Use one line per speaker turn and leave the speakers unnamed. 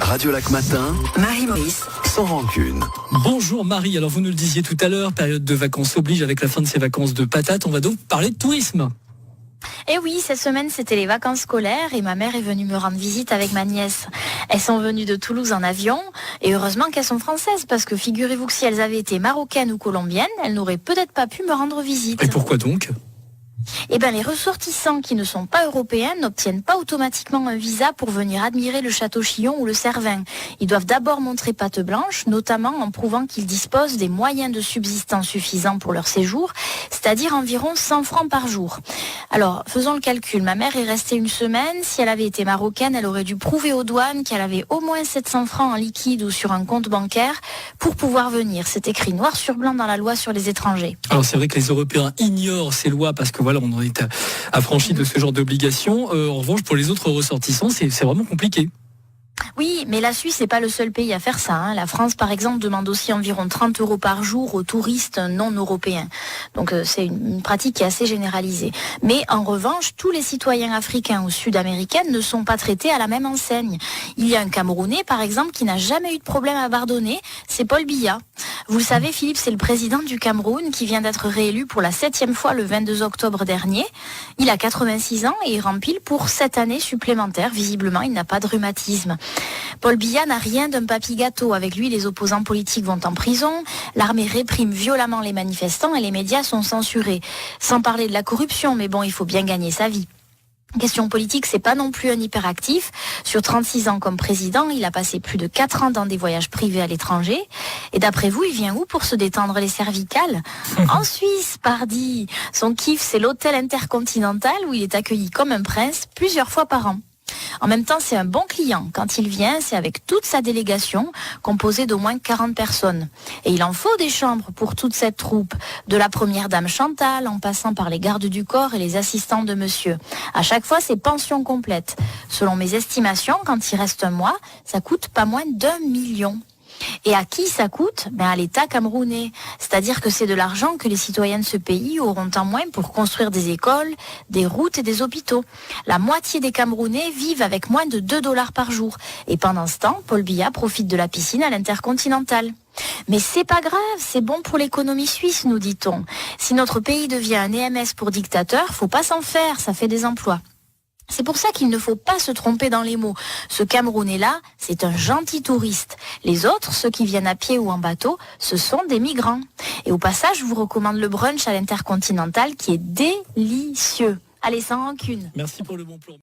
Radio Lac Matin,
Marie-Maurice,
sans rancune.
Bonjour Marie, alors vous nous le disiez tout à l'heure, période de vacances oblige avec la fin de ces vacances de patates, on va donc parler de tourisme.
Et oui, cette semaine c'était les vacances scolaires et ma mère est venue me rendre visite avec ma nièce. Elles sont venues de Toulouse en avion et heureusement qu'elles sont françaises parce que figurez-vous que si elles avaient été marocaines ou colombiennes, elles n'auraient peut-être pas pu me rendre visite.
Et pourquoi donc ?
Eh bien, les ressortissants qui ne sont pas européens n'obtiennent pas automatiquement un visa pour venir admirer le château Chillon ou le Cervin. Ils doivent d'abord montrer patte blanche, notamment en prouvant qu'ils disposent des moyens de subsistance suffisants pour leur séjour, c'est-à-dire environ 100 francs par jour. Alors, faisons le calcul. Ma mère est restée une semaine. Si elle avait été marocaine, elle aurait dû prouver aux douanes qu'elle avait au moins 700 francs en liquide ou sur un compte bancaire pour pouvoir venir. C'est écrit noir sur blanc dans la loi sur les étrangers.
Alors c'est vrai que les Européens ignorent ces lois parce que voilà, on en est affranchi de ce genre d'obligations. En revanche, pour les autres ressortissants, c'est vraiment compliqué.
Oui, mais la Suisse n'est pas le seul pays à faire ça. La France, par exemple, demande aussi environ 30 € par jour aux touristes non européens. Donc c'est une pratique qui est assez généralisée. Mais en revanche, tous les citoyens africains ou sud-américains ne sont pas traités à la même enseigne. Il y a un Camerounais, par exemple, qui n'a jamais eu de problème à pardonner, c'est Paul Biya. Vous le savez, Philippe, c'est le président du Cameroun qui vient d'être réélu pour la 7e fois le 22 octobre dernier. Il a 86 ans et il rempile pour 7 années supplémentaires. Visiblement, il n'a pas de rhumatisme. Paul Biya n'a rien d'un papy gâteau. Avec lui, les opposants politiques vont en prison, l'armée réprime violemment les manifestants et les médias sont censurés. Sans parler de la corruption, mais bon, il faut bien gagner sa vie. Question politique, c'est pas non plus un hyperactif. Sur 36 ans comme président, il a passé plus de 4 ans dans des voyages privés à l'étranger. Et d'après vous, il vient où pour se détendre les cervicales ? En Suisse, pardi. Son kiff, c'est l'hôtel Intercontinental où il est accueilli comme un prince plusieurs fois par an. En même temps, c'est un bon client. Quand il vient, c'est avec toute sa délégation, composée d'au moins 40 personnes. Et il en faut des chambres pour toute cette troupe, de la première dame Chantal, en passant par les gardes du corps et les assistants de monsieur. À chaque fois, c'est pension complète. Selon mes estimations, quand il reste un mois, ça coûte pas moins d'1 million. Et à qui ça coûte ? À l'État camerounais. C'est-à-dire que c'est de l'argent que les citoyens de ce pays auront en moins pour construire des écoles, des routes et des hôpitaux. La moitié des Camerounais vivent avec moins de 2 $ par jour. Et pendant ce temps, Paul Biya profite de la piscine à l'Intercontinental. Mais c'est pas grave, c'est bon pour l'économie suisse, nous dit-on. Si notre pays devient un EMS pour dictateur, faut pas s'en faire, ça fait des emplois. C'est pour ça qu'il ne faut pas se tromper dans les mots. Ce Camerounais-là, c'est un gentil touriste. Les autres, ceux qui viennent à pied ou en bateau, ce sont des migrants. Et au passage, je vous recommande le brunch à l'Intercontinental qui est délicieux. Allez, sans rancune.
Merci pour le bon plan.